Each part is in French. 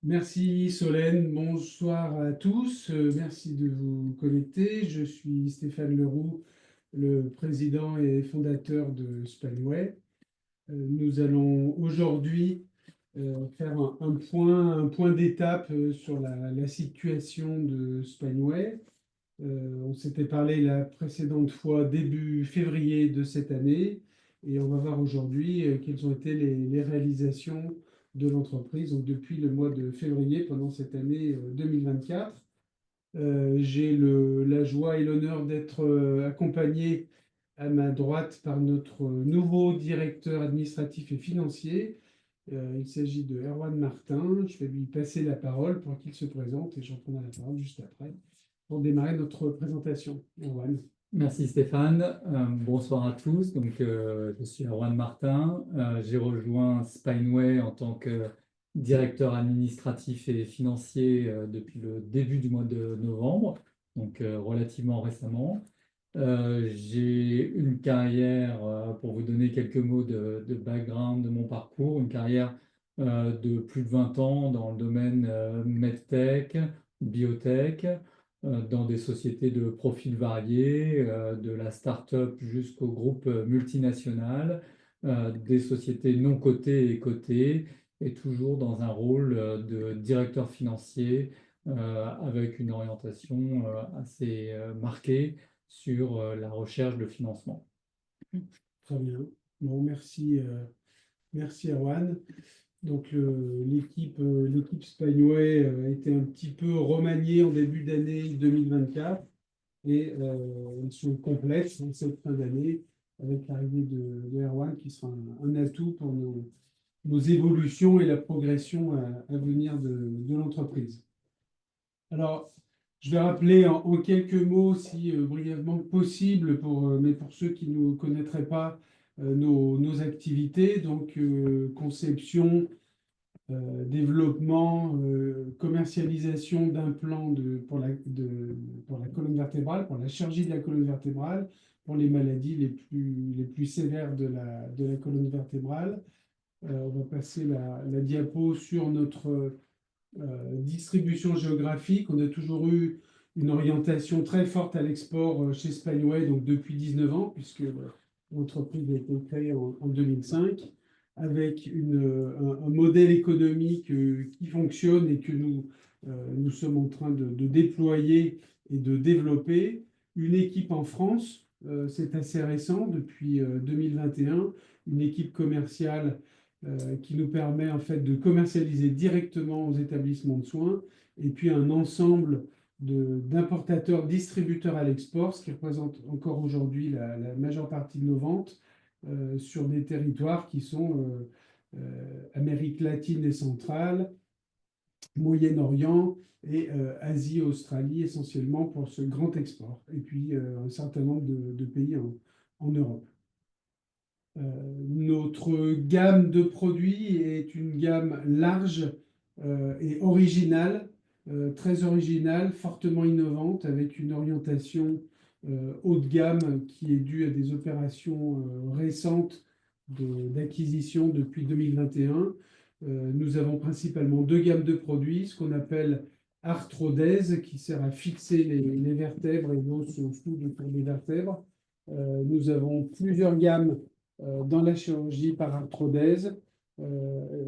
Merci Solène, bonsoir à tous, merci de vous connecter. Je suis Stéphane Leroux, le président et fondateur de Spanway. Nous allons aujourd'hui faire un point d'étape sur la situation de Spanway. On s'était parlé la précédente fois début février de cette année et on va voir aujourd'hui quelles ont été les réalisations de l'entreprise donc depuis le mois de février pendant cette année 2024. J'ai la joie et l'honneur d'être accompagné à ma droite par notre nouveau directeur administratif et financier. Il s'agit de Erwan Martin. Je vais lui passer la parole pour qu'il se présente et j'en prendrai la parole juste après pour démarrer notre présentation. Erwan. Merci Stéphane. Bonsoir à tous. Je suis Erwan Martin. J'ai rejoint Spineway en tant que directeur administratif et financier depuis le début du mois de novembre, relativement récemment. J'ai une carrière, pour vous donner quelques mots de background de mon parcours, une carrière de plus de 20 ans dans le domaine medtech, biotech, dans des sociétés de profils variés, de la start-up jusqu'au groupe multinational, des sociétés non cotées et cotées, et toujours dans un rôle de directeur financier avec une orientation assez marquée sur la recherche de financement. Très bien. Bon, merci, merci Erwan. Donc l'équipe Spineway a été un petit peu remaniée en début d'année 2024 et ils sont complètes en cette fin d'année avec l'arrivée de Erwan qui sera un atout pour nos évolutions et la progression à venir de l'entreprise. Alors, je vais rappeler en quelques mots, si brièvement que possible, mais pour ceux qui ne connaîtraient pas nos activités, donc conception, développement, commercialisation d'implants pour la colonne vertébrale, pour la chirurgie de la colonne vertébrale, pour les maladies les plus sévères de la colonne vertébrale. On va passer la diapo sur notre distribution géographique. On a toujours eu une orientation très forte à l'export chez Spineway, donc depuis 19 ans, puisque l'entreprise a été créée en 2005, avec un modèle économique qui fonctionne et que nous sommes en train de déployer et de développer. Une équipe en France, c'est assez récent, depuis 2021, une équipe commerciale qui nous permet en fait de commercialiser directement aux établissements de soins, et puis un ensemble d'importateurs, distributeurs à l'export, ce qui représente encore aujourd'hui la majeure partie de nos ventes sur des territoires qui sont Amérique latine et centrale, Moyen-Orient et Asie, Australie essentiellement pour ce grand export, et puis un certain nombre de pays en Europe. Notre gamme de produits est une gamme large et originale, très originale, fortement innovante, avec une orientation haut de gamme qui est due à des opérations récentes d'acquisition depuis 2021. Nous avons principalement deux gammes de produits, ce qu'on appelle arthrodèse, qui sert à fixer les vertèbres et l'os autour des vertèbres. Nous avons plusieurs gammes dans la chirurgie par arthrodèse,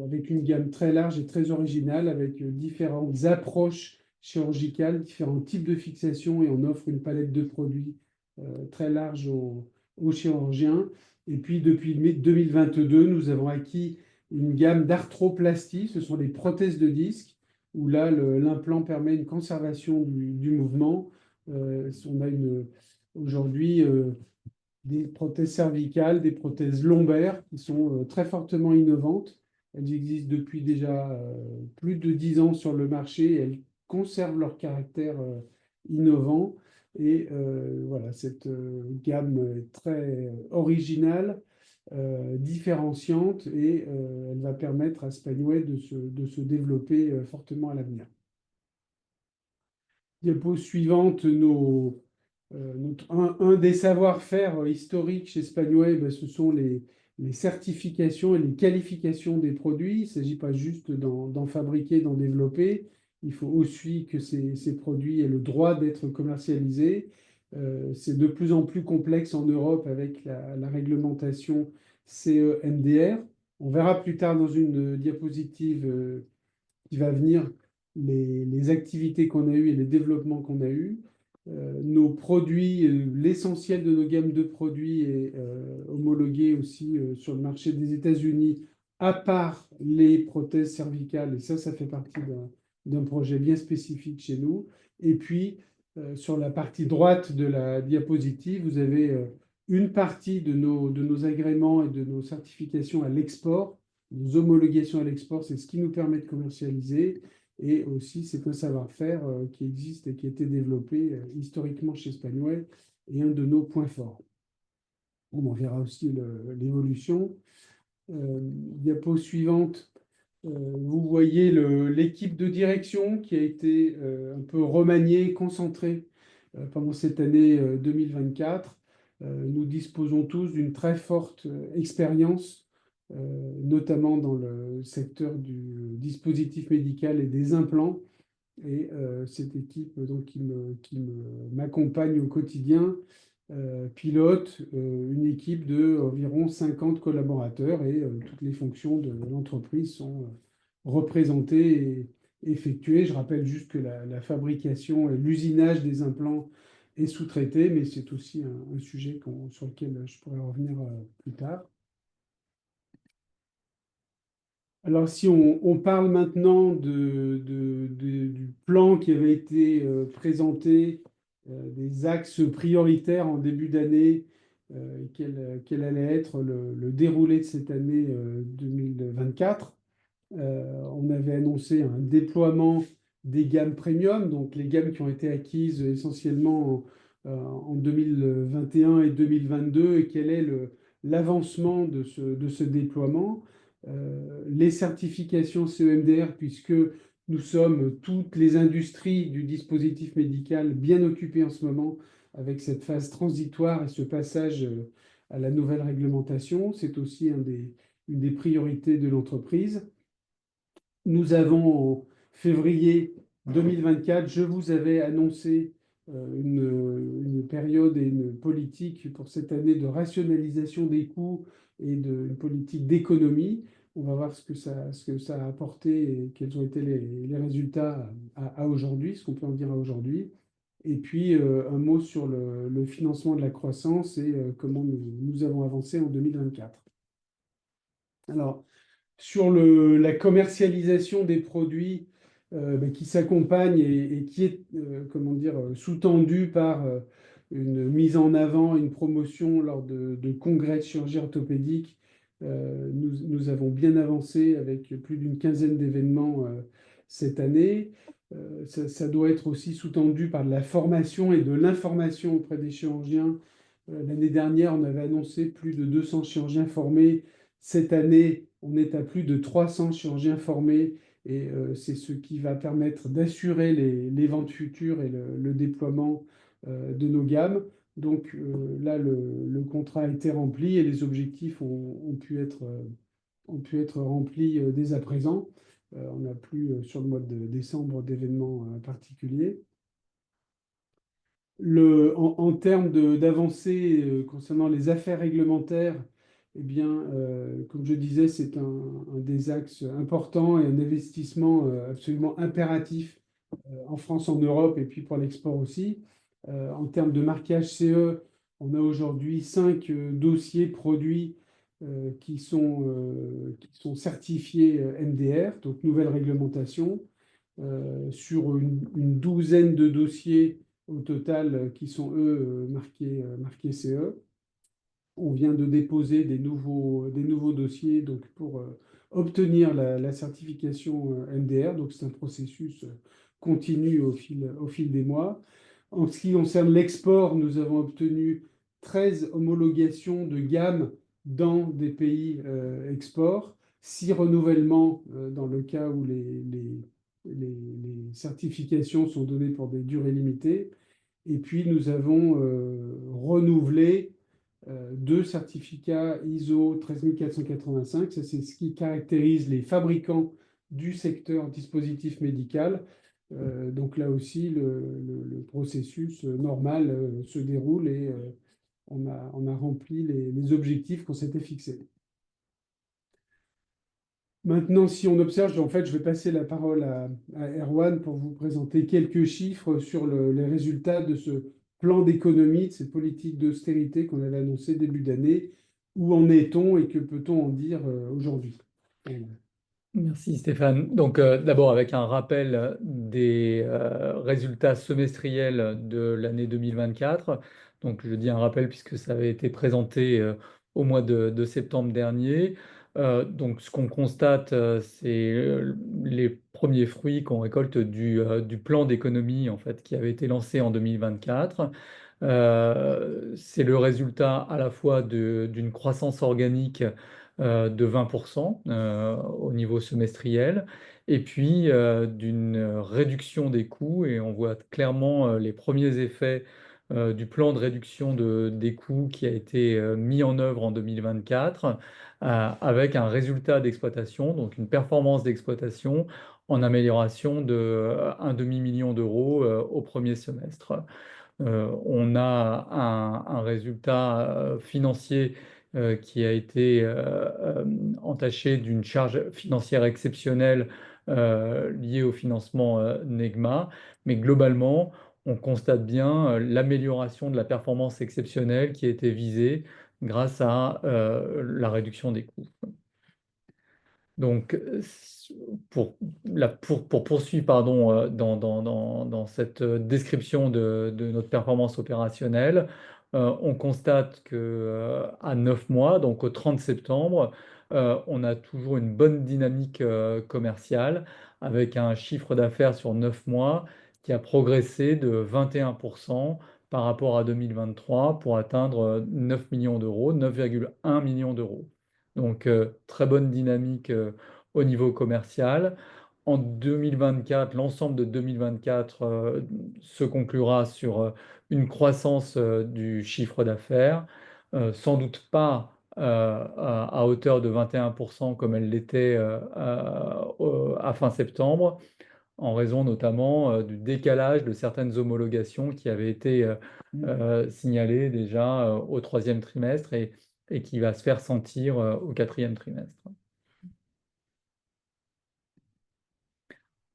avec une gamme très large et très originale, avec différentes approches chirurgicales, différents types de fixation, et on offre une palette de produits très large aux chirurgiens. Et puis depuis 2022, nous avons acquis une gamme d'arthroplastie, ce sont des prothèses de disque, où là l'implant permet une conservation du mouvement. On a aujourd'hui des prothèses cervicales, des prothèses lombaires qui sont très fortement innovantes. Elles existent depuis déjà plus de 10 ans sur le marché et elles conservent leur caractère innovant. Et voilà, cette gamme est très originale, différenciante, et elle va permettre à Spanway de se développer fortement à l'avenir. Diapo suivante, un des savoir-faire historiques chez Spanway, ce sont les certifications et les qualifications des produits. Il ne s'agit pas juste d'en fabriquer, d'en développer. Il faut aussi que ces produits aient le droit d'être commercialisés. C'est de plus en plus complexe en Europe avec la réglementation CE-MDR. On verra plus tard dans une diapositive qui va venir les activités qu'on a eues et les développements qu'on a eus. Nos produits, l'essentiel de nos gammes de produits est homologué aussi sur le marché des États-Unis, à part les prothèses cervicales. Et ça fait partie d'un projet bien spécifique chez nous. Et puis, sur la partie droite de la diapositive, vous avez une partie de nos agréments et de nos certifications à l'export. Nos homologations à l'export, c'est ce qui nous permet de commercialiser. Et aussi, c'est un savoir-faire qui existe et qui a été développé historiquement chez Spanway et un de nos points forts. On en verra aussi l'évolution. Diapo suivante, vous voyez l'équipe de direction qui a été un peu remaniée, concentrée pendant cette année 2024. Nous disposons tous d'une très forte expérience, notamment dans le secteur du dispositif médical et des implants. Et cette équipe donc, m'accompagne au quotidien pilote une équipe de environ 50 collaborateurs et toutes les fonctions de l'entreprise sont représentées et effectuées. Je rappelle juste que la fabrication et l'usinage des implants est sous-traité, mais c'est aussi un sujet sur lequel je pourrais revenir plus tard. Alors, si on parle maintenant du plan qui avait été présenté, des axes prioritaires en début d'année, quel allait être le déroulé de cette année 2024. On avait annoncé un déploiement des gammes premium, donc les gammes qui ont été acquises essentiellement en 2021 et 2022, et quel est l'avancement de ce déploiement. Les certifications CE-MDR, puisque nous sommes toutes les industries du dispositif médical bien occupées en ce moment avec cette phase transitoire et ce passage à la nouvelle réglementation. C'est aussi une des priorités de l'entreprise. Nous avons en février 2024, je vous avais annoncé une période et une politique pour cette année de rationalisation des coûts et une politique d'économie. On va voir ce que ça a apporté et quels ont été les résultats à aujourd'hui, ce qu'on peut en dire à aujourd'hui. Et puis, un mot sur le financement de la croissance et comment nous avons avancé en 2024. Alors, sur la commercialisation des produits qui s'accompagne et qui est comment dire, sous-tendu par une mise en avant, une promotion lors de congrès de chirurgie orthopédique. Nous avons bien avancé avec plus d'une quinzaine d'événements cette année. Ça doit être aussi sous-tendu par de la formation et de l'information auprès des chirurgiens. L'année dernière, on avait annoncé plus de 200 chirurgiens formés. Cette année, on est à plus de 300 chirurgiens formés et c'est ce qui va permettre d'assurer les ventes futures et le déploiement de nos gammes. Donc là, le contrat a été rempli et les objectifs ont pu être remplis dès à présent. On n'a plus sur le mois de décembre d'événements particuliers. En termes d'avancée concernant les affaires réglementaires, eh bien, comme je disais, c'est un des axes importants et un investissement absolument impératif en France, en Europe et puis pour l'export aussi. En termes de marquage CE, on a aujourd'hui 5 dossiers produits qui sont certifiés MDR, donc nouvelle réglementation, sur une douzaine de dossiers au total qui sont, eux, marqués CE. On vient de déposer des nouveaux dossiers donc, pour obtenir la certification MDR. Donc, c'est un processus continu au fil des mois. En ce qui concerne l'export, nous avons obtenu 13 homologations de gamme dans des pays export, 6 renouvellements dans le cas où les certifications sont données pour des durées limitées. Et puis, nous avons renouvelé deux certificats ISO 13485. Ça, c'est ce qui caractérise les fabricants du secteur dispositif médical. Donc là aussi, le processus normal se déroule et on a rempli les objectifs qu'on s'était fixés. Maintenant, si on observe, en fait, je vais passer la parole à Erwan pour vous présenter quelques chiffres sur les résultats de ce plan d'économie, de cette politique d'austérité qu'on avait annoncé début d'année. Où en est-on et que peut-on en dire aujourd'hui? Voilà. Merci Stéphane. Donc d'abord avec un rappel des résultats semestriels de l'année 2024. Donc je dis un rappel puisque ça avait été présenté au mois de septembre dernier. Donc ce qu'on constate, c'est les premiers fruits qu'on récolte du plan d'économie en fait qui avait été lancé en 2024. C'est le résultat à la fois d'une croissance organique de 20% au niveau semestriel, et puis d'une réduction des coûts. Et on voit clairement les premiers effets du plan de réduction des coûts qui a été mis en œuvre en 2024, avec un résultat d'exploitation, donc une performance d'exploitation en amélioration de un demi-million d'euros au premier semestre. On a un résultat financier qui a été entaché d'une charge financière exceptionnelle liée au financement Negma. Mais globalement, on constate bien l'amélioration de la performance exceptionnelle qui a été visée grâce à la réduction des coûts. Donc, pour poursuivre pardon, dans cette description de notre performance opérationnelle, on constate que à 9 mois, donc au 30 septembre, on a toujours une bonne dynamique commerciale avec un chiffre d'affaires sur 9 mois qui a progressé de 21% par rapport à 2023 pour atteindre 9 millions d'euros, 9,1 millions d'euros. Donc, très bonne dynamique au niveau commercial. En 2024, l'ensemble de 2024 se conclura sur une croissance du chiffre d'affaires, sans doute pas à hauteur de 21% comme elle l'était à fin septembre, en raison notamment du décalage de certaines homologations qui avaient été signalées déjà au troisième trimestre et qui va se faire sentir au quatrième trimestre.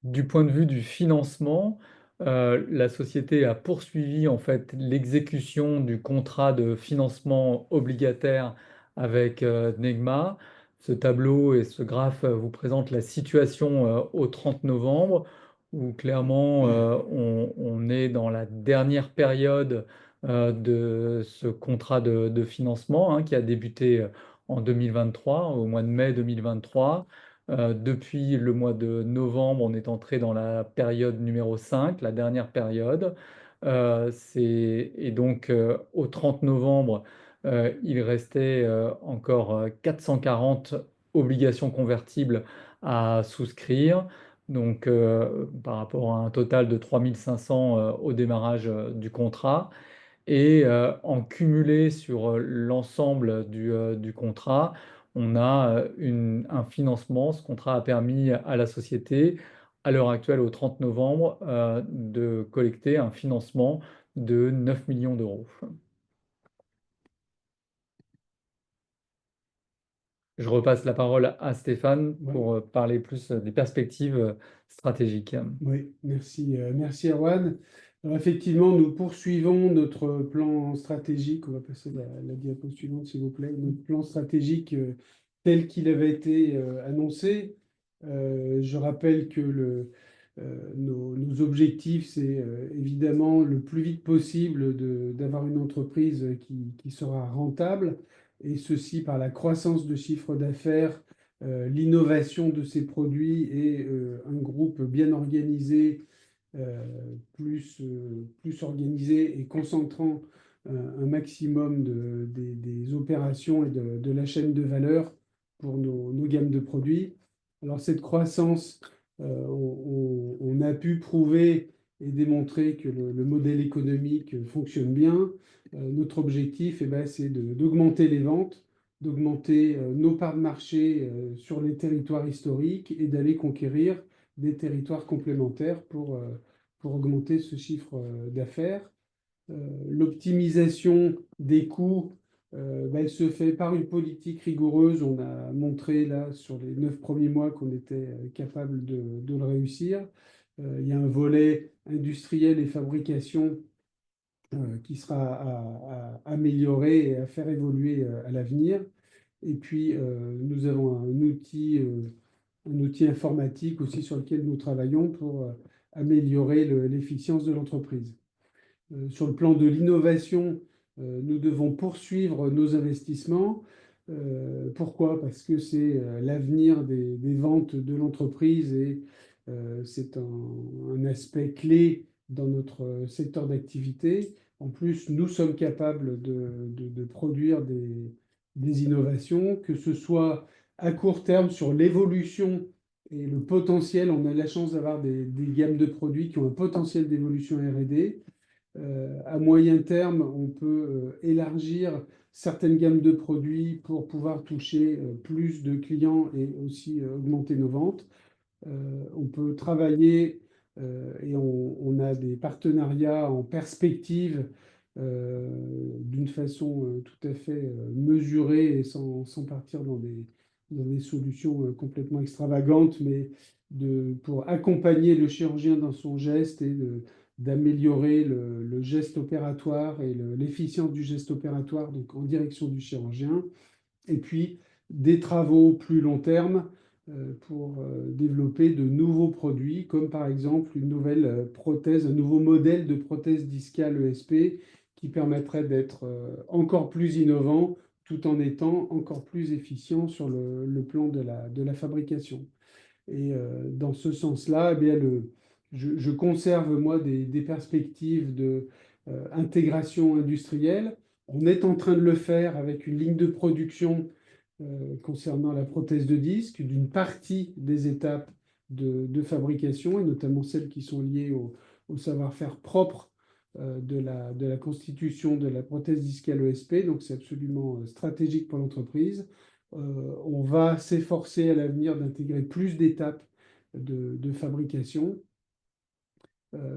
Du point de vue du financement, la société a poursuivi en fait l'exécution du contrat de financement obligataire avec Negma. Ce tableau et ce graphe vous présentent la situation au 30 novembre, où clairement on est dans la dernière période de ce contrat de financement, hein, qui a débuté en 2023, au mois de mai 2023. Depuis le mois de novembre, on est entré dans la période numéro 5, la dernière période. Et donc, au 30 novembre, il restait encore 440 obligations convertibles à souscrire. Donc, par rapport à un total de 3500 au démarrage du contrat. Et en cumulé sur l'ensemble du contrat, on a un financement. Ce contrat a permis à la société, à l'heure actuelle, au 30 novembre, de collecter un financement de 9 millions d'euros. Je repasse la parole à Stéphane Ouais. pour parler plus des perspectives stratégiques. Oui, merci, merci Erwan. Alors effectivement, nous poursuivons notre plan stratégique. On va passer la diapo suivante, s'il vous plaît. Notre plan stratégique tel qu'il avait été annoncé. Je rappelle que nos objectifs, c'est évidemment le plus vite possible d'avoir une entreprise qui sera rentable, et ceci par la croissance de chiffre d'affaires, l'innovation de ses produits et un groupe bien organisé, plus organisé et concentrant un maximum des opérations et de la chaîne de valeur pour nos gammes de produits. Alors cette croissance, on a pu prouver et démontrer que le modèle économique fonctionne bien. Notre objectif, c'est d'augmenter les ventes, d'augmenter nos parts de marché sur les territoires historiques et d'aller conquérir des territoires complémentaires pour augmenter ce chiffre d'affaires. L'optimisation des coûts, elle se fait par une politique rigoureuse. On a montré là sur les 9 premiers mois qu'on était capable de le réussir. Il y a un volet industriel et fabrication qui sera à améliorer et à faire évoluer à l'avenir. Et puis, nous avons un outil informatique aussi sur lequel nous travaillons pour améliorer l'efficience de l'entreprise. Sur le plan de l'innovation, nous devons poursuivre nos investissements. Pourquoi? Parce que c'est l'avenir des ventes de l'entreprise et c'est un aspect clé dans notre secteur d'activité. En plus, nous sommes capables de produire des innovations, que ce soit à court terme sur l'évolution et le potentiel. On a la chance d'avoir des gammes de produits qui ont un potentiel d'évolution R&D. À moyen terme, on peut élargir certaines gammes de produits pour pouvoir toucher plus de clients et aussi augmenter nos ventes. On peut travailler et on a des partenariats en perspective d'une façon tout à fait mesurée et sans partir dans des solutions complètement extravagantes, mais pour accompagner le chirurgien dans son geste et d'améliorer le geste opératoire et l'efficience du geste opératoire, donc en direction du chirurgien. Et puis des travaux plus long terme pour développer de nouveaux produits, comme par exemple une nouvelle prothèse, un nouveau modèle de prothèse discale ESP qui permettrait d'être encore plus innovant tout en étant encore plus efficient sur le plan de la fabrication. Et dans ce sens-là, je conserve, moi, des perspectives de intégration industrielle. On est en train de le faire avec une ligne de production concernant la prothèse de disque, d'une partie des étapes de fabrication, et notamment celles qui sont liées au savoir-faire propre de la constitution de la prothèse discale ESP. Donc c'est absolument stratégique pour l'entreprise. On va s'efforcer à l'avenir d'intégrer plus d'étapes de fabrication.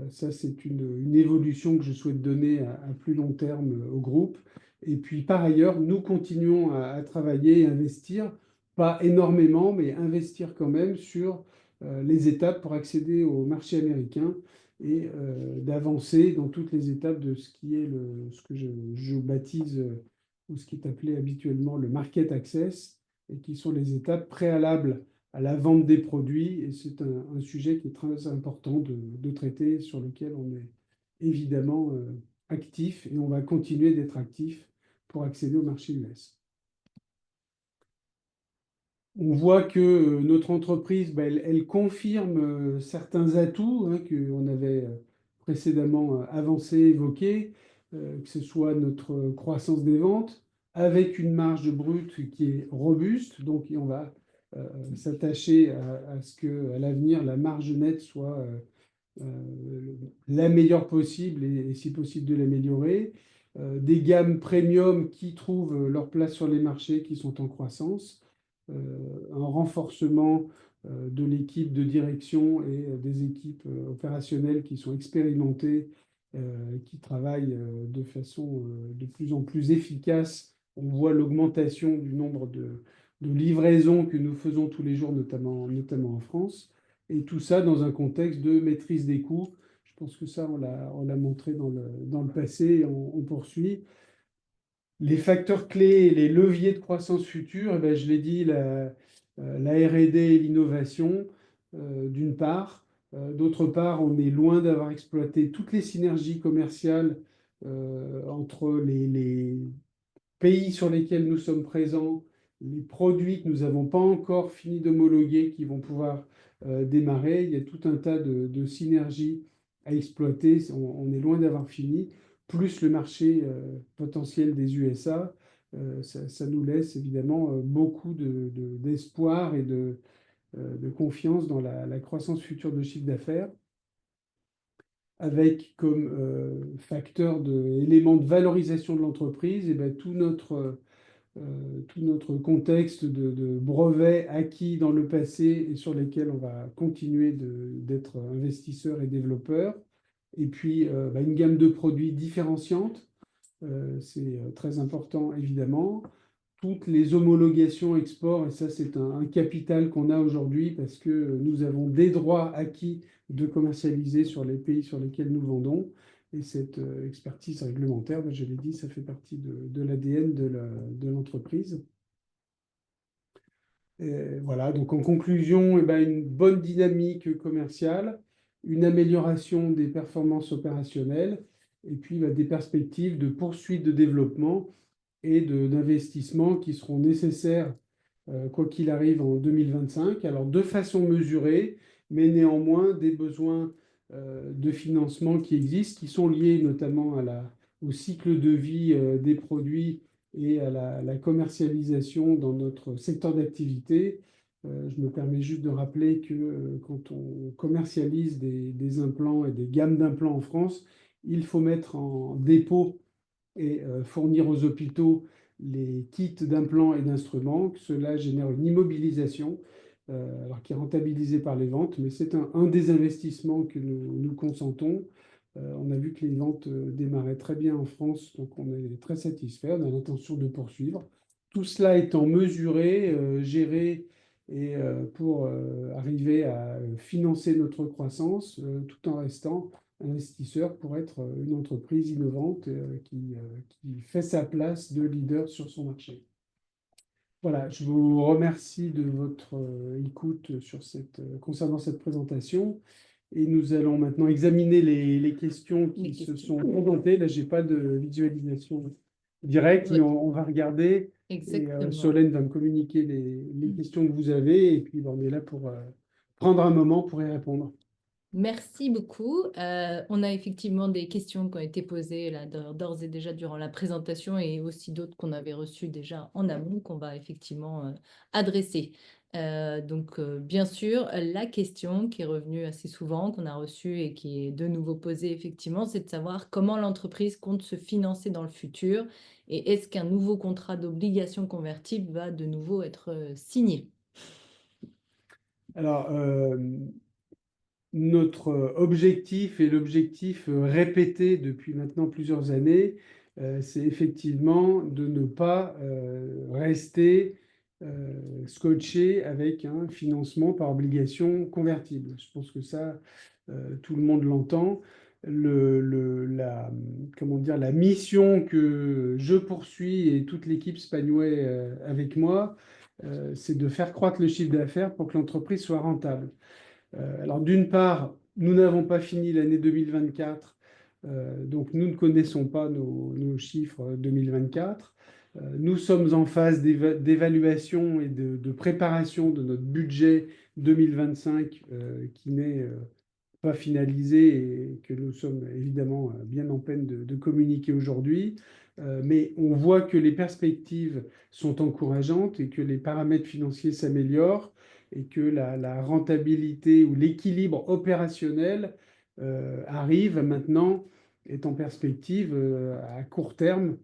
Ça, c'est une évolution que je souhaite donner à plus long terme au groupe. Et puis, par ailleurs, nous continuons à travailler et investir, pas énormément, mais investir quand même sur les étapes pour accéder au marché américain et d'avancer dans toutes les étapes de ce qui est ce que je baptise ou ce qui est appelé habituellement le market access, et qui sont les étapes préalables à la vente des produits. Et c'est un sujet qui est très important de traiter, sur lequel on est évidemment actif, et on va continuer d'être actif pour accéder au marché US. On voit que notre entreprise, elle confirme certains atouts qu'on avait précédemment avancés, évoqués, que ce soit notre croissance des ventes, avec une marge brute qui est robuste. Donc, on va s'attacher à ce qu'à l'avenir, la marge nette soit la meilleure possible et si possible de l'améliorer. Des gammes premium qui trouvent leur place sur les marchés, qui sont en croissance. Un renforcement de l'équipe de direction et des équipes opérationnelles qui sont expérimentées, qui travaillent de façon de plus en plus efficace. On voit l'augmentation du nombre de livraisons que nous faisons tous les jours, notamment en France. Et tout ça dans un contexte de maîtrise des coûts. Je pense que ça, on l'a montré dans le passé, et on poursuit. Les facteurs clés et les leviers de croissance future, je l'ai dit, la R&D et l'innovation, d'une part. D'autre part, on est loin d'avoir exploité toutes les synergies commerciales entre les pays sur lesquels nous sommes présents, les produits que nous n'avons pas encore fini d'homologuer, qui vont pouvoir démarrer. Il y a tout un tas de synergies à exploiter. On est loin d'avoir fini. Plus le marché potentiel des USA, ça nous laisse évidemment beaucoup d'espoir et de confiance dans la croissance future de chiffre d'affaires. avec comme facteur élément de valorisation de l'entreprise, et ben, tout notre contexte de brevets acquis dans le passé et sur lesquels on va continuer d'être investisseur et développeur. Et puis, bah, une gamme de produits différenciante, c'est très important évidemment. Toutes les homologations export, et ça c'est un capital qu'on a aujourd'hui parce que nous avons des droits acquis de commercialiser sur les pays sur lesquels nous vendons. Et cette expertise réglementaire, ben, je l'ai dit, ça fait partie de l'ADN de l'entreprise. Voilà, donc en conclusion, eh ben, une bonne dynamique commerciale, une amélioration des performances opérationnelles, et puis ben, des perspectives de poursuite de développement et d'investissements qui seront nécessaires, quoi qu'il arrive, en 2025. Alors, de façon mesurée, mais néanmoins des besoins de financement qui existent, qui sont liés notamment au cycle de vie des produits et à la commercialisation dans notre secteur d'activité. Je me permets juste de rappeler que quand on commercialise des implants et des gammes d'implants en France, il faut mettre en dépôt et fournir aux hôpitaux les kits d'implants et d'instruments. Cela génère une immobilisation, alors qui est rentabilisée par les ventes, mais c'est un des investissements que nous consentons. On a vu que les ventes démarraient très bien en France, donc on est très satisfait. On a l'intention de poursuivre. Tout cela étant mesuré, géré, et pour arriver à financer notre croissance, tout en restant investisseur pour être une entreprise innovante qui fait sa place de leader sur son marché. Voilà, je vous remercie de votre écoute concernant cette présentation. Et nous allons maintenant examiner les questions qui se sont présentées. Là, je n'ai pas de visualisation directe, mais Oui, on va regarder. Et exactement. Solène va me communiquer les questions que vous avez. Et puis, ben, on est là pour prendre un moment pour y répondre. Merci beaucoup. On a effectivement des questions qui ont été posées là d'ores et déjà durant la présentation et aussi d'autres qu'on avait reçues déjà en amont qu'on va effectivement adresser. Donc, bien sûr, la question qui est revenue assez souvent, qu'on a reçue et qui est de nouveau posée effectivement, c'est de savoir comment l'entreprise compte se financer dans le futur et est-ce qu'un nouveau contrat d'obligation convertible va de nouveau être signé? Alors, notre objectif et l'objectif répété depuis maintenant plusieurs années, c'est effectivement de ne pas rester scotché avec un financement par obligation convertible. Je pense que ça, tout le monde l'entend. Comment dire, la mission que je poursuis et toute l'équipe Spanway avec moi, c'est de faire croître le chiffre d'affaires pour que l'entreprise soit rentable. Alors d'une part, nous n'avons pas fini l'année 2024, donc nous ne connaissons pas nos chiffres 2024. Nous sommes en phase d'évaluation et de préparation de notre budget 2025 qui n'est pas finalisé et que nous sommes évidemment bien en peine de communiquer aujourd'hui. Mais on voit que les perspectives sont encourageantes et que les paramètres financiers s'améliorent et que la rentabilité ou l'équilibre opérationnel arrive maintenant, est en perspective à court terme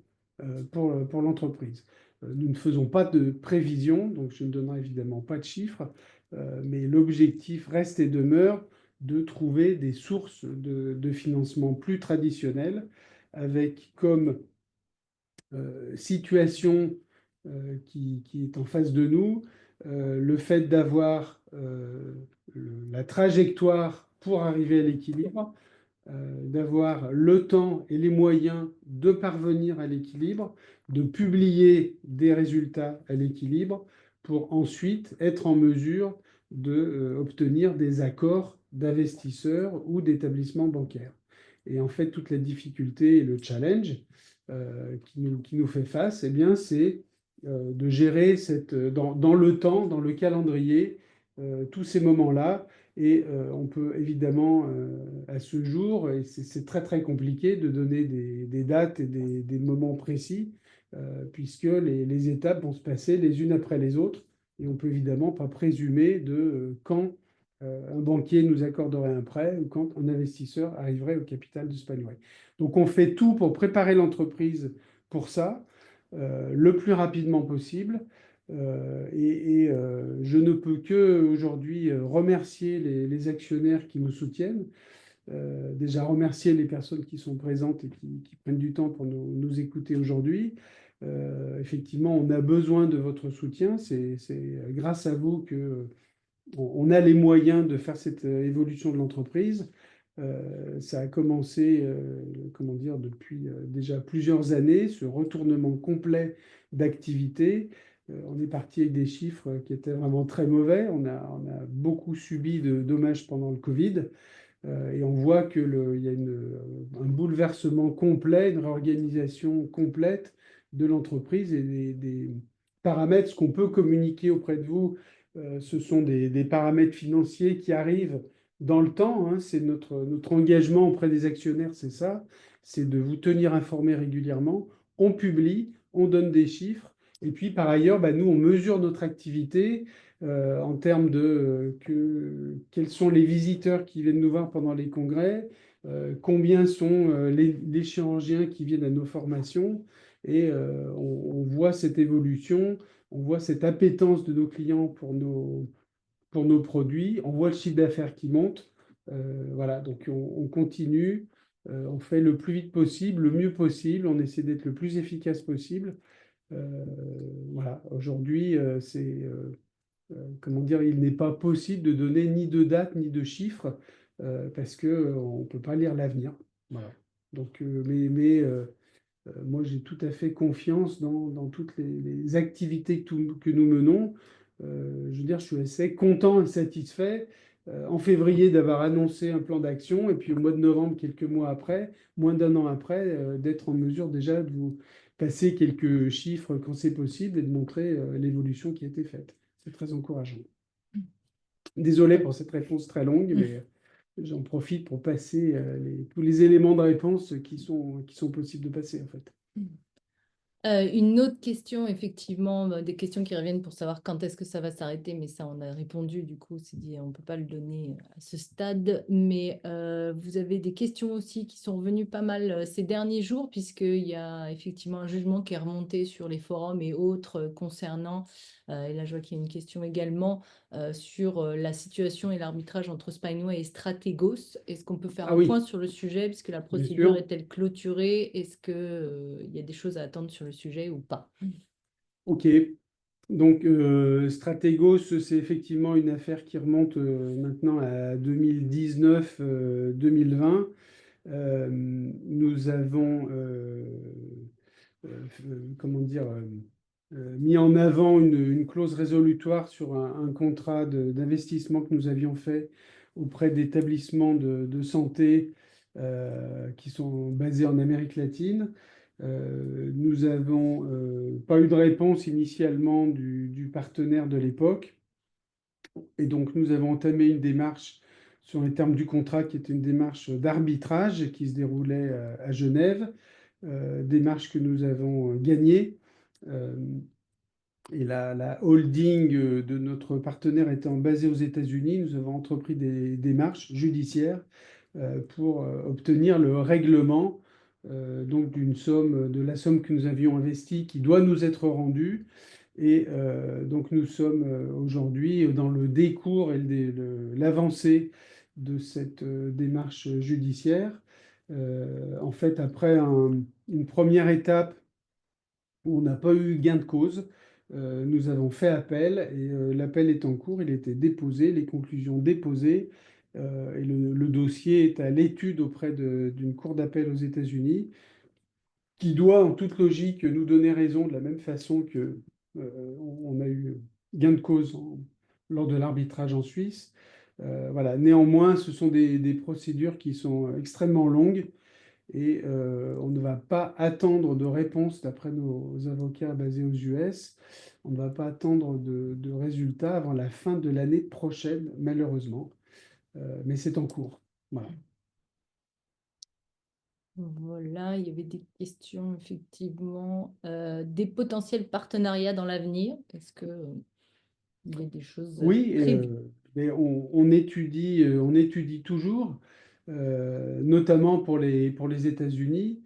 pour l'entreprise. Nous ne faisons pas de prévision, donc je ne donnerai évidemment pas de chiffres, mais l'objectif reste et demeure de trouver des sources de financement plus traditionnelles avec comme situation qui est en face de nous le fait d'avoir la trajectoire pour arriver à l'équilibre, d'avoir le temps et les moyens de parvenir à l'équilibre, de publier des résultats à l'équilibre pour ensuite être en mesure d'obtenir des accords d'investisseurs ou d'établissements bancaires. Et en fait, toute la difficulté et le challenge qui nous fait face, eh bien, c'est de gérer dans le temps, dans le calendrier, tous ces moments-là. Et on peut évidemment, à ce jour, et c'est très très compliqué de donner des dates et des moments précis, puisque les étapes vont se passer les unes après les autres. Et on peut évidemment pas présumer de quand un banquier nous accorderait un prêt ou quand un investisseur arriverait au capital de Spanway. Donc on fait tout pour préparer l'entreprise pour ça, le plus rapidement possible. Je ne peux que aujourd'hui remercier les actionnaires qui nous soutiennent. Déjà remercier les personnes qui sont présentes et qui prennent du temps pour nous écouter aujourd'hui. Effectivement, on a besoin de votre soutien. C'est grâce à vous que on a les moyens de faire cette évolution de l'entreprise. Ça a commencé, comment dire, depuis déjà plusieurs années, ce retournement complet d'activité. On est parti avec des chiffres qui étaient vraiment très mauvais. On a beaucoup subi de dommages pendant le Covid. Et on voit qu'il y a un bouleversement complet, une réorganisation complète de l'entreprise et des paramètres. Ce qu'on peut communiquer auprès de vous, ce sont des paramètres financiers qui arrivent dans le temps. Hein. C'est notre engagement auprès des actionnaires, c'est ça, c'est de vous tenir informés régulièrement. On publie, on donne des chiffres. Et puis par ailleurs, bah, nous, on mesure notre activité en termes de quels sont les visiteurs qui viennent nous voir pendant les congrès, combien sont les chirurgiens qui viennent à nos formations, et on voit cette évolution, on voit cette appétence de nos clients pour nos produits, on voit le chiffre d'affaires qui monte. Voilà, donc on continue, on fait le plus vite possible, le mieux possible, on essaie d'être le plus efficace possible. Voilà, aujourd'hui, comment dire, il n'est pas possible de donner ni de date ni de chiffres parce qu'on ne peut pas lire l'avenir. Voilà. Donc, moi, j'ai tout à fait confiance dans toutes les activités que nous menons. Je veux dire, je suis assez content et satisfait en février d'avoir annoncé un plan d'action et puis au mois de novembre, quelques mois après, moins d'un an après, d'être en mesure déjà de vous passer quelques chiffres quand c'est possible et de montrer l'évolution qui a été faite. C'est très encourageant. Désolé pour cette réponse très longue, mais j'en profite pour passer tous les éléments de réponse qui sont possibles de passer en fait. Une autre question, effectivement, des questions qui reviennent pour savoir quand est-ce que ça va s'arrêter, mais ça, on a répondu, du coup, c'est dit, on ne peut pas le donner à ce stade. Mais vous avez des questions aussi qui sont revenues pas mal ces derniers jours, puisqu'il y a effectivement un jugement qui est remonté sur les forums et autres concernant, et là je vois qu'il y a une question également, sur la situation et l'arbitrage entre Spineway et Strategos. Est-ce qu'on peut faire Ah un oui, point sur le sujet, puisque la bien procédure sûr. est-elle clôturée? Est-ce qu'il y a des choses à attendre sur le sujet ou pas? Ok. Donc, Stratégos, c'est effectivement une affaire qui remonte maintenant à 2019-2020. Nous avons, comment dire, mis en avant une clause résolutoire sur un contrat d'investissement que nous avions fait auprès d'établissements de santé qui sont basés en Amérique latine. Nous n'avons pas eu de réponse initialement du partenaire de l'époque. Et donc, nous avons entamé une démarche sur les termes du contrat qui était une démarche d'arbitrage qui se déroulait à Genève, démarche que nous avons gagnée. Euh, et la holding de notre partenaire étant basée aux États-Unis, nous avons entrepris des démarches judiciaires pour obtenir le règlement donc d'une somme, de la somme que nous avions investie qui doit nous être rendue. Et donc nous sommes aujourd'hui dans le décours et l'avancée de cette démarche judiciaire. En fait, après une première étape où on n'a pas eu gain de cause, nous avons fait appel et l'appel est en cours, il a été déposé, les conclusions déposées et le dossier est à l'étude auprès d'une cour d'appel aux États-Unis qui doit en toute logique nous donner raison de la même façon que on a eu gain de cause lors de l'arbitrage en Suisse. Voilà. Néanmoins, ce sont des procédures qui sont extrêmement longues et on ne va pas attendre de réponse d'après nos avocats basés aux US. On ne va pas attendre de résultats avant la fin de l'année prochaine, malheureusement. Mais c'est en cours. Voilà. Voilà, il y avait des questions, effectivement, des potentiels partenariats dans l'avenir. Est-ce que Il y a des choses Oui, prévues. mais on étudie toujours, notamment pour les États-Unis.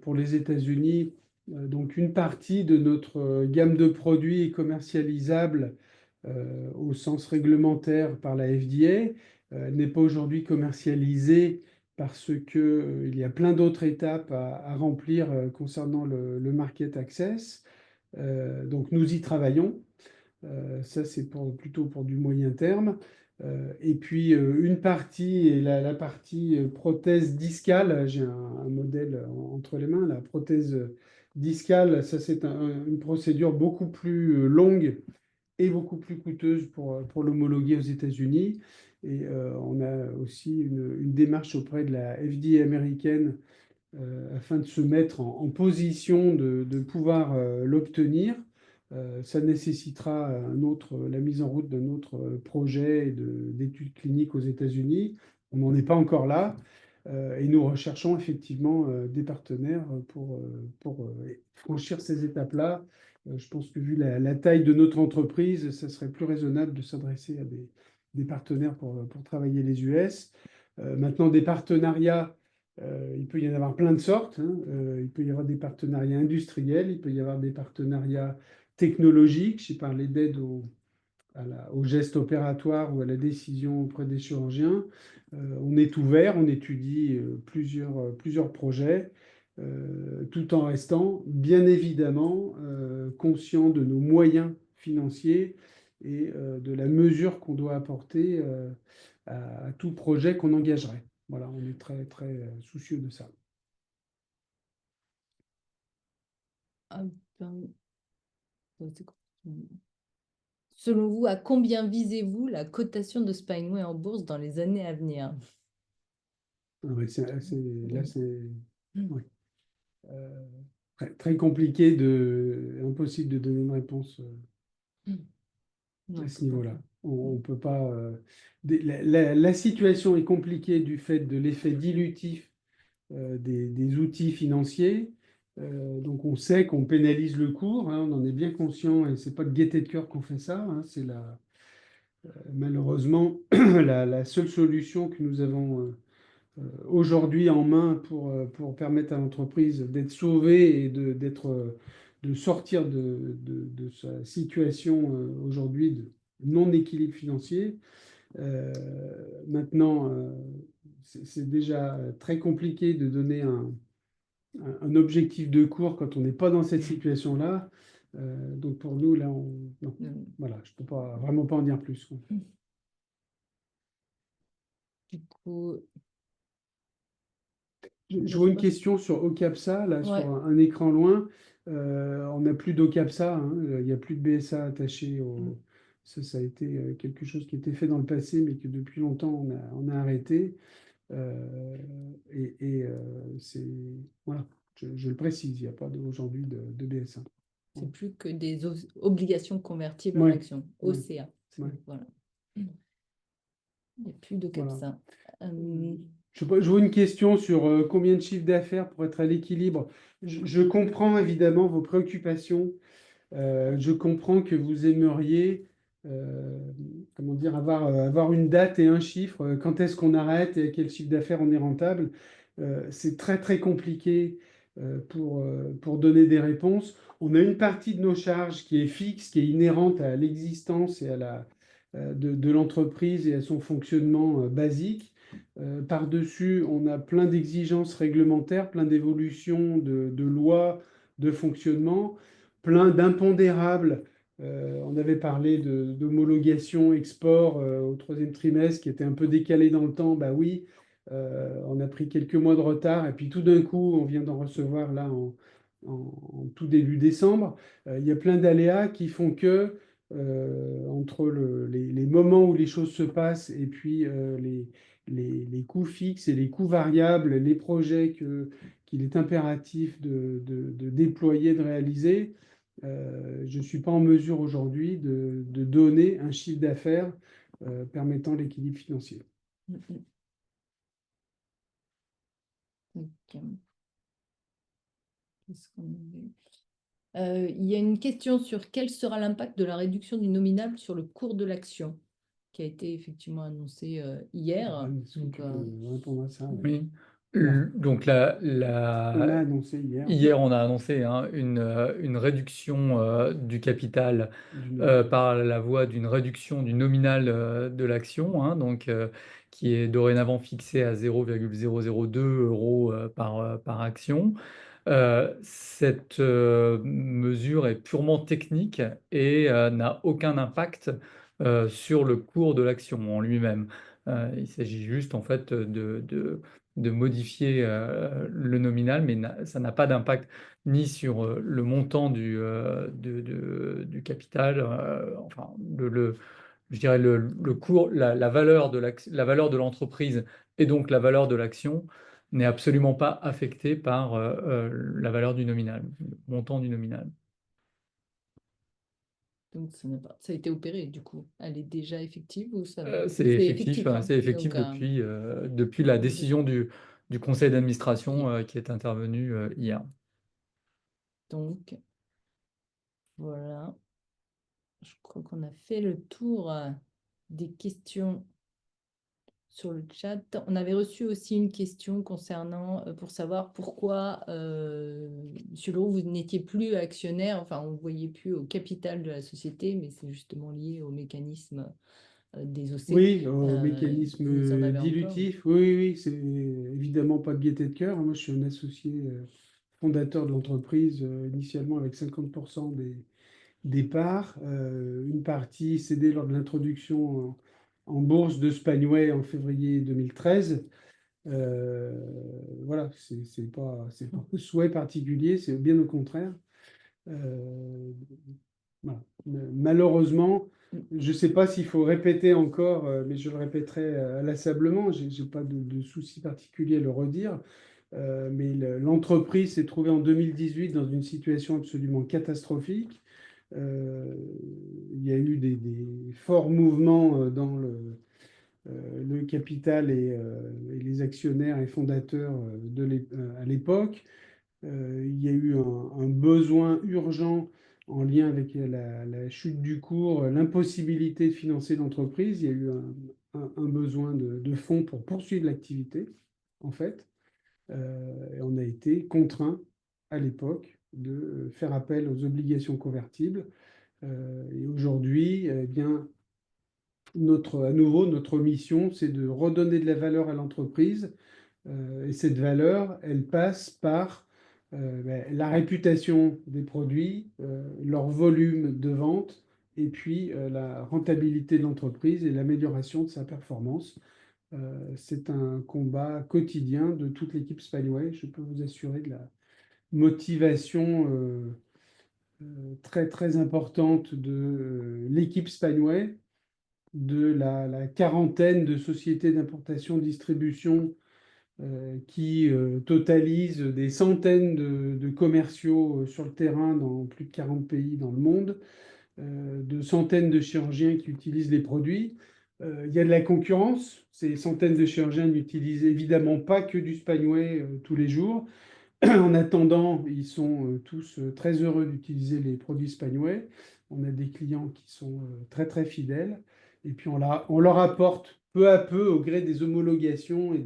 Pour les États-Unis, donc une partie de notre gamme de produits est commercialisable au sens réglementaire par la FDA. Elle n'est pas aujourd'hui commercialisée parce que, il y a plein d'autres étapes à remplir concernant le market access. Donc nous y travaillons. Ça, c'est plutôt pour du moyen terme. Et puis, une partie, et la partie prothèse discale, j'ai un modèle entre les mains, la prothèse discale, ça, c'est une procédure beaucoup plus longue et beaucoup plus coûteuse pour l'homologuer aux États-Unis. Et on a aussi une démarche auprès de la FDA américaine afin de se mettre en position de pouvoir l'obtenir. Ça nécessitera la mise en route d'un autre projet d'études cliniques aux États-Unis. On n'en est pas encore là. Et nous recherchons effectivement des partenaires pour franchir ces étapes-là. Je pense que vu la taille de notre entreprise, ça serait plus raisonnable de s'adresser à des partenaires pour travailler les US. Maintenant, des partenariats il peut y en avoir plein de sortes, hein. Il peut y avoir des partenariats industriels, il peut y avoir des partenariats technologiques. J'ai parlé d'aide au geste opératoire ou à la décision auprès des chirurgiens. On est ouvert, on étudie plusieurs projets, tout en restant bien évidemment conscient de nos moyens financiers et de la mesure qu'on doit apporter à tout projet qu'on engagerait. Voilà, on est très, très soucieux de ça. Ah, ben, c'est quoi? Selon vous, à combien visez-vous la cotation de Spineway en bourse dans les années à venir? Ah ouais, là, c'est Mm. ouais. Euh, très compliqué, impossible de donner une réponse Mm. à Non, ce tout à niveau-là. fait. On peut pas. La situation est compliquée du fait de l'effet dilutif des outils financiers. Donc on sait qu'on pénalise le cours, hein, on en est bien conscient et c'est pas de gaieté de cœur qu'on fait ça, hein, c'est malheureusement la seule solution que nous avons aujourd'hui en main pour permettre à l'entreprise d'être sauvée et de sortir de sa situation aujourd'hui de non-équilibre financier. Euh, Maintenant, c'est déjà très compliqué de donner un objectif de cours quand on n'est pas dans cette situation-là. Donc pour nous, là, non. Mm. Voilà, je peux pas vraiment pas en dire plus, quoi. Du coup, Je je vois sais une pas. question sur OCAPSA, là, sur Ouais. un écran loin. On n'a plus d'OCAPSA, hein, il n'y a plus de BSA attaché Mm. Ça a été quelque chose qui était fait dans le passé, mais que depuis longtemps, on a arrêté. C'est... Voilà, je le précise, il n'y a pas aujourd'hui de BSA. C'est plus que des obligations convertibles en Oui, actions, oui, OCA. oui, Voilà. Il n'y a plus de voilà. CAPSA. Euh, Je sais pas, je vois une question sur combien de chiffre d'affaires pour être à l'équilibre. Je comprends évidemment vos préoccupations. Je comprends que vous aimeriez euh, comment dire, avoir une date et un chiffre. Quand est-ce qu'on arrête et à quel chiffre d'affaires on est rentable? C'est très très compliqué pour donner des réponses. On a une partie de nos charges qui est fixe, qui est inhérente à l'existence et de l'entreprise et à son fonctionnement basique. Par-dessus, on a plein d'exigences réglementaires, plein d'évolutions de lois, de fonctionnement, plein d'impondérables. On avait parlé d'homologation export au troisième trimestre qui était un peu décalé dans le temps. Bah oui, on a pris quelques mois de retard et puis tout d'un coup, on vient d'en recevoir là en tout début décembre. Il y a plein d'aléas qui font que entre les moments où les choses se passent et puis les coûts fixes et les coûts variables, les projets qu'il est impératif de déployer, de réaliser, je ne suis pas en mesure aujourd'hui de donner un chiffre d'affaires permettant l'équilibre financier. mm, mm. Donc, qu'est-ce qu'on avait? Il y a une question sur quel sera l'impact de la réduction du nominal sur le cours de l'action, qui a été effectivement annoncé hier. Anne, est-ce que Donc, tu peux répondre à ça? Oui. Alors, Donc on l'a annoncé hier. hier, on a annoncé hein, une réduction du capital Du nominal. par la voie d'une réduction du nominal de l'action, hein, donc, qui est dorénavant fixé à 0,002 euros par action. Cette mesure est purement technique et n'a aucun impact sur le cours de l'action en lui-même. Il s'agit juste en fait de modifier le nominal, mais ça n'a pas d'impact ni sur le montant du capital, enfin je dirais le cours, la valeur la valeur de l'entreprise et donc la valeur de l'action n'est absolument pas affectée par la valeur du nominal, le montant du nominal. donc ça a été opéré du coup. Elle est déjà effective ou ça C'est C'est effectif, effectif, hein. c'est effectif Donc, depuis la décision du conseil d'administration oui. qui est intervenue hier. Donc, voilà. Je crois qu'on a fait le tour des questions sur le chat. On avait reçu aussi une question concernant, pour savoir pourquoi, Monsieur Leroux, vous n'étiez plus actionnaire, enfin, on ne voyait plus au capital de la société, mais c'est justement lié au mécanisme des OC. Oui, au Vous en mécanisme avez encore? dilutif. Oui, oui, oui, c'est évidemment pas de gaieté de cœur. Moi, je suis un associé fondateur de l'entreprise, initialement avec 50% des parts. Une partie cédée lors de l'introduction en bourse de Spanway en février 2013. Euh, voilà, c'est pas un souhait particulier, c'est bien au contraire. Euh, voilà. Malheureusement, je ne sais pas s'il faut répéter encore, mais je le répéterai inlassablement. J'ai pas de souci particulier à le redire. Mais l'entreprise s'est trouvée en 2018 dans une situation absolument catastrophique. Euh, il y a eu des forts mouvements dans le capital et les actionnaires et fondateurs à l'époque. Il y a eu un besoin urgent en lien avec la chute du cours, l'impossibilité de financer l'entreprise. Il y a eu un besoin de fonds pour poursuivre l'activité, en fait. Et on a été contraint à l'époque de faire appel aux obligations convertibles. Et aujourd'hui, eh bien, à nouveau, notre mission, c'est de redonner de la valeur à l'entreprise. Et cette valeur, elle passe par la réputation des produits, leur volume de vente, et puis la rentabilité de l'entreprise et l'amélioration de sa performance. C'est un combat quotidien de toute l'équipe Spyway. Je peux vous assurer de la motivation très très importante de l'équipe Spyway, de la quarantaine de sociétés d'importation-distribution qui totalise des centaines de commerciaux sur le terrain dans plus de 40 pays dans le monde, de centaines de chirurgiens qui utilisent les produits. Il y a de la concurrence. Ces centaines de chirurgiens n'utilisent évidemment pas que du Spanway tous les jours. En attendant, ils sont tous très heureux d'utiliser les produits Spanway. On a des clients qui sont très très fidèles. Et puis on leur apporte peu à peu, au gré des homologations et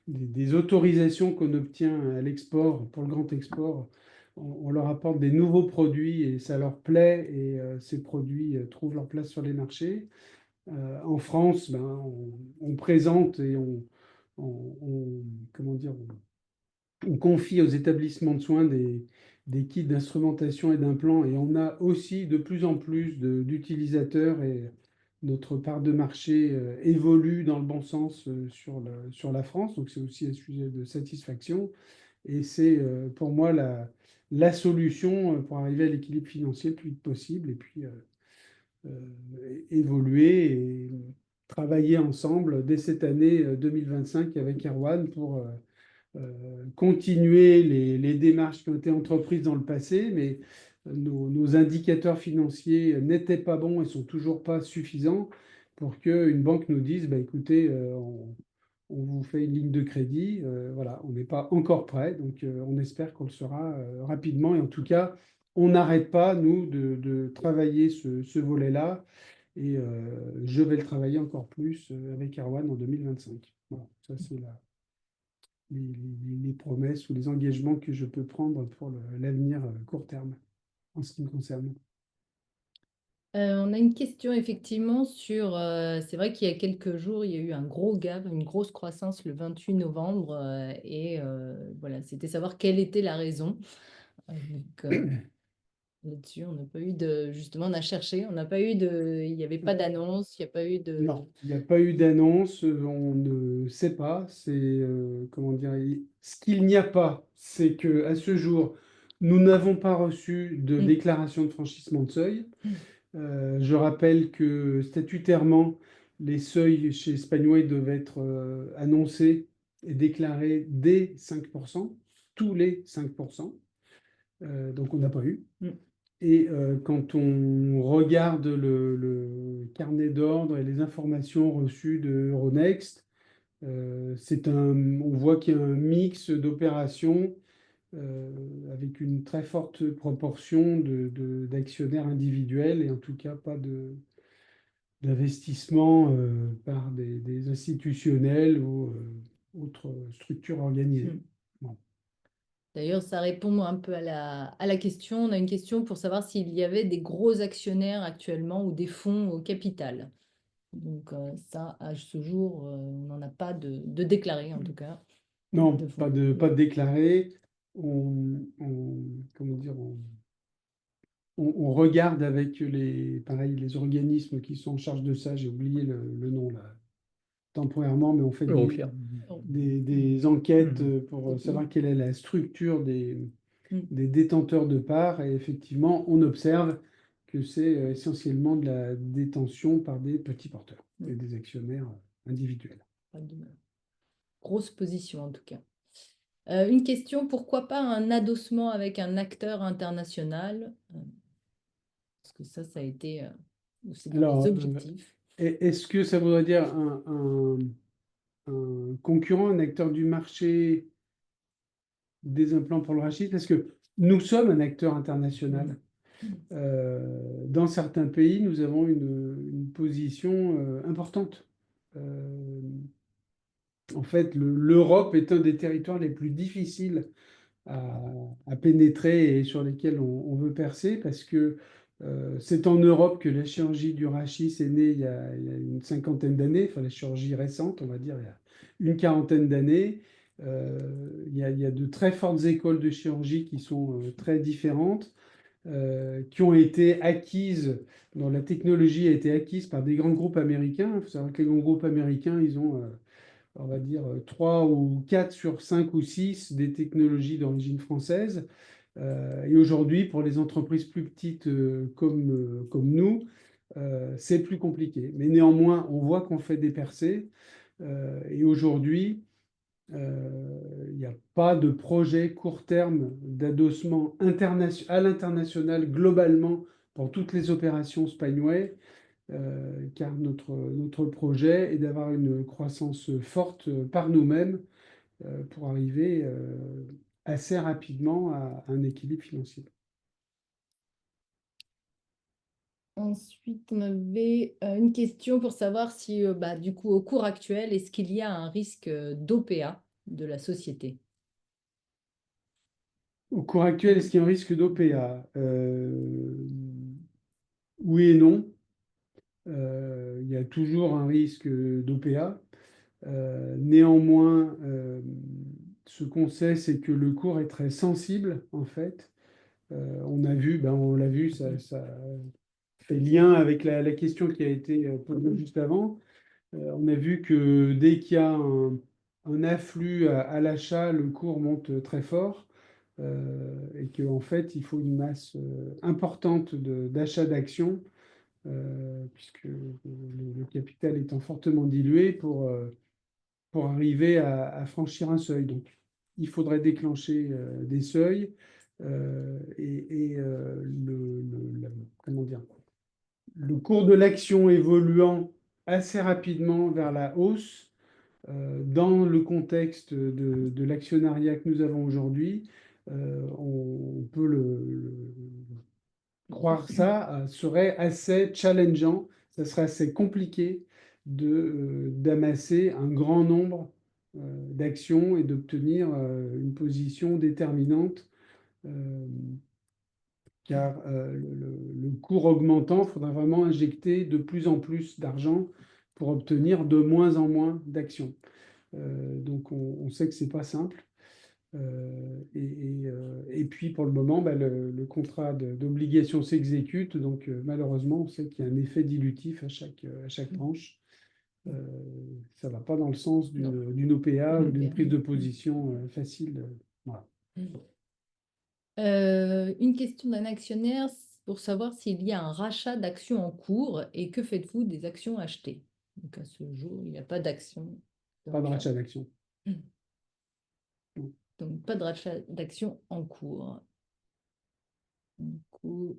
des autorisations qu'on obtient à l'export, pour le grand export, on leur apporte des nouveaux produits et ça leur plaît et ces produits trouvent leur place sur les marchés. En France, ben, on présente et comment dire, on confie aux établissements de soins des kits d'instrumentation et d'implants et on a aussi de plus en plus d'utilisateurs et notre part de marché évolue dans le bon sens sur la France. Donc c'est aussi un sujet de satisfaction et c'est pour moi la solution pour arriver à l'équilibre financier le plus vite possible et puis évoluer et travailler ensemble dès cette année 2025 avec Erwan pour continuer les démarches qui ont été entreprises dans le passé, mais nos indicateurs financiers n'étaient pas bons et sont toujours pas suffisants pour qu'une banque nous dise, bah, écoutez, on vous fait une ligne de crédit. Voilà, on n'est pas encore prêt, donc on espère qu'on le sera rapidement. Et en tout cas, on n'arrête pas, nous, de travailler ce volet-là. Et je vais le travailler encore plus avec Erwan en 2025. Voilà, ça, c'est les promesses ou les engagements que je peux prendre pour l'avenir court terme en ce qui me concerne. On a une question effectivement sur, c'est vrai qu'il y a quelques jours, il y a eu un gros gap, une grosse croissance le 28 novembre et voilà, c'était savoir quelle était la raison. Là-dessus, on n'a pas eu de, justement, on a cherché, on n'a pas eu de, il n'y avait pas d'annonce, il n'y a pas eu de. Non, il n'y a pas eu d'annonce, on ne sait pas. C'est comment dire, ce qu'il n'y a pas, c'est que à ce jour, nous n'avons pas reçu de déclaration de franchissement de seuil. Je rappelle que statutairement, les seuils chez Spanway doivent être annoncés et déclarés dès 5%, tous les 5%. Donc on n'a pas eu. Et quand on regarde le carnet d'ordre et les informations reçues de Euronext, on voit qu'il y a un mix d'opérations avec une très forte proportion d'actionnaires individuels et en tout cas pas d'investissement par des institutionnels ou autres structures organisées. Bon. D'ailleurs, ça répond un peu à la question. On a une question pour savoir s'il y avait des gros actionnaires actuellement ou des fonds au capital. Donc ça, à ce jour, on n'en a pas de déclaré en tout cas. Non, de fonds. pas de déclaré. Comment dire, on regarde avec pareil, les organismes qui sont en charge de ça, j'ai oublié le nom là, temporairement, mais on fait Euroclear. des enquêtes pour Mhm. savoir quelle est la structure des Mhm. détenteurs de parts. Et effectivement, on observe que c'est essentiellement de la détention par des petits porteurs et des actionnaires individuels. Pas de grosse position en tout cas. Une question, pourquoi pas un adossement avec un acteur international? Parce que ça a été, c'est dans Alors, les objectifs. est-ce que ça voudrait dire un concurrent, un acteur du marché des implants pour le rachis? Parce que nous sommes un acteur international. Dans certains pays, nous avons une position importante. Euh, En fait, l'Europe est un des territoires les plus difficiles à pénétrer et sur lesquels on veut percer parce que c'est en Europe que la chirurgie du rachis est née il y a une cinquantaine d'années, enfin la chirurgie récente, on va dire, il y a une quarantaine d'années. Il y a de très fortes écoles de chirurgie qui sont très différentes, qui ont été acquises, dont la technologie a été acquise par des grands groupes américains. Il faut savoir que les grands groupes américains, ils ont on va dire 3 ou 4 sur 5 ou 6 des technologies d'origine française. Et aujourd'hui, pour les entreprises plus petites comme nous, c'est plus compliqué. Mais néanmoins, on voit qu'on fait des percées. Et aujourd'hui, il n'y a pas de projet court terme d'adossement à l'international globalement pour toutes les opérations Spineway. Car notre projet est d'avoir une croissance forte par nous-mêmes pour arriver assez rapidement à un équilibre financier. Ensuite, on avait une question pour savoir si, du coup, au cours actuel, est-ce qu'il y a un risque d'OPA de la société? Au cours actuel, est-ce qu'il y a un risque d'OPA? Oui et non. Il y a toujours un risque d'OPA. Néanmoins, ce qu'on sait, c'est que le cours est très sensible, en fait. On l'a vu, ça fait lien avec la question qui a été posée juste avant. On a vu que dès qu'il y a un afflux à l'achat, le cours monte très fort et qu'en fait, il faut une masse importante d'achat d'actions puisque le capital étant fortement dilué pour arriver à franchir un seuil. Donc, il faudrait déclencher des seuils comment dire, le cours de l'action évoluant assez rapidement vers la hausse dans le contexte de l'actionnariat que nous avons aujourd'hui, on peut croire ça serait assez challengeant, ça serait assez compliqué d'amasser un grand nombre d'actions et d'obtenir une position déterminante, euh, car le cours augmentant, il faudra vraiment injecter de plus en plus d'argent pour obtenir de moins en moins d'actions. Donc on sait que c'est pas simple. Et puis pour le moment, bah, le contrat d'obligation s'exécute. Donc malheureusement, on sait qu'il y a un effet dilutif à chaque tranche. Ça ne va pas dans le sens d'une OPA ou d'une prise de position facile. Voilà. Une question d'un actionnaire pour savoir s'il y a un rachat d'actions en cours et que faites-vous des actions achetées? Donc à ce jour, il n'y a pas d'actions. Pas de rachat d'action. Donc pas de rachat d'actions en cours. Du coup,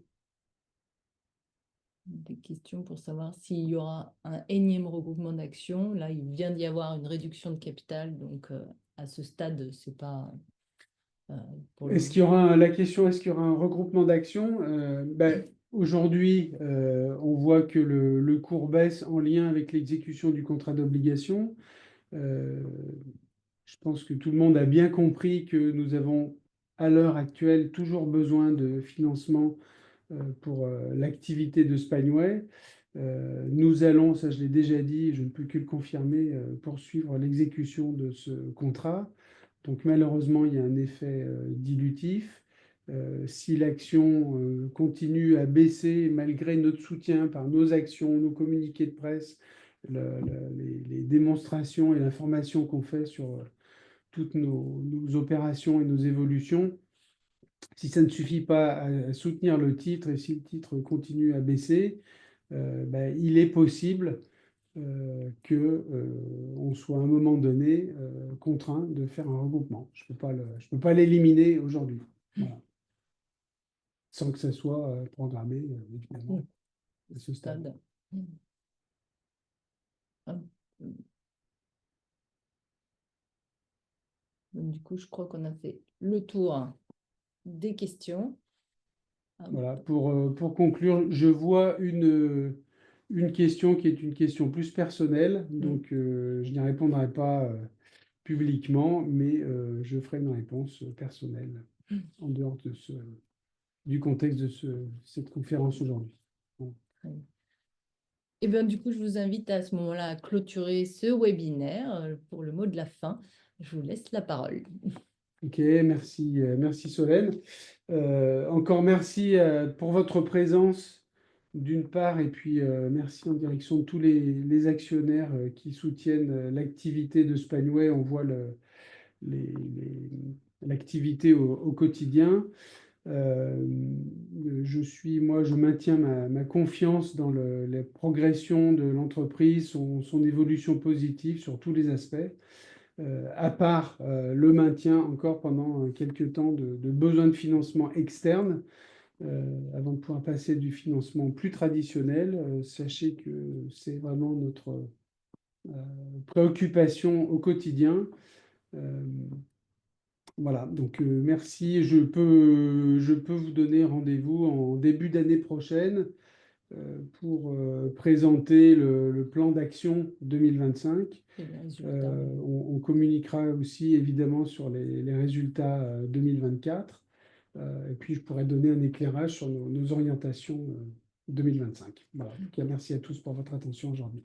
des questions pour savoir s'il y aura un énième regroupement d'actions. Là, il vient d'y avoir une réduction de capital, donc à ce stade, c'est pas pour Est-ce qu'il y aura la question, est-ce qu'il y aura un regroupement d'actions? Ben, aujourd'hui, on voit que le cours baisse en lien avec l'exécution du contrat d'obligation. Euh, je pense que tout le monde a bien compris que nous avons à l'heure actuelle toujours besoin de financement pour l'activité de Spineway. Nous allons, ça je l'ai déjà dit, je ne peux que le confirmer, poursuivre l'exécution de ce contrat. Donc malheureusement, il y a un effet dilutif. Si l'action continue à baisser malgré notre soutien par nos actions, nos communiqués de presse, les démonstrations et l'information qu'on fait sur toutes nos opérations et nos évolutions, si ça ne suffit pas à soutenir le titre et si le titre continue à baisser, ben, il est possible qu'on soit à un moment donné contraint de faire un regroupement. Je peux pas l'éliminer aujourd'hui. Voilà. Sans que ça soit programmé, évidemment, à ce stade. Donc, du coup, je crois qu'on a fait le tour des questions. Voilà, pour conclure, je vois une question qui est une question plus personnelle, donc je n'y répondrai pas publiquement, mais je ferai une réponse personnelle en dehors du contexte de cette conférence aujourd'hui. Voilà. Et bien, du coup, je vous invite à ce moment-là à clôturer ce webinaire pour le mot de la fin. Je vous laisse la parole. Ok, merci Solène. Encore merci pour votre présence d'une part, et puis merci en direction de tous les actionnaires qui soutiennent l'activité de Spanway. On voit l'activité au quotidien. Je maintiens ma confiance dans la progression de l'entreprise, son évolution positive sur tous les aspects. À part le maintien encore pendant quelques temps de besoins de financement externe, avant de pouvoir passer du financement plus traditionnel. Sachez que c'est vraiment notre préoccupation au quotidien. Voilà, donc merci. Je peux vous donner rendez-vous en début d'année prochaine pour présenter le plan d'action 2025. On communiquera aussi évidemment sur les résultats 2024. Et puis je pourrais donner un éclairage sur nos orientations 2025. Voilà. En tout cas, merci à tous pour votre attention aujourd'hui.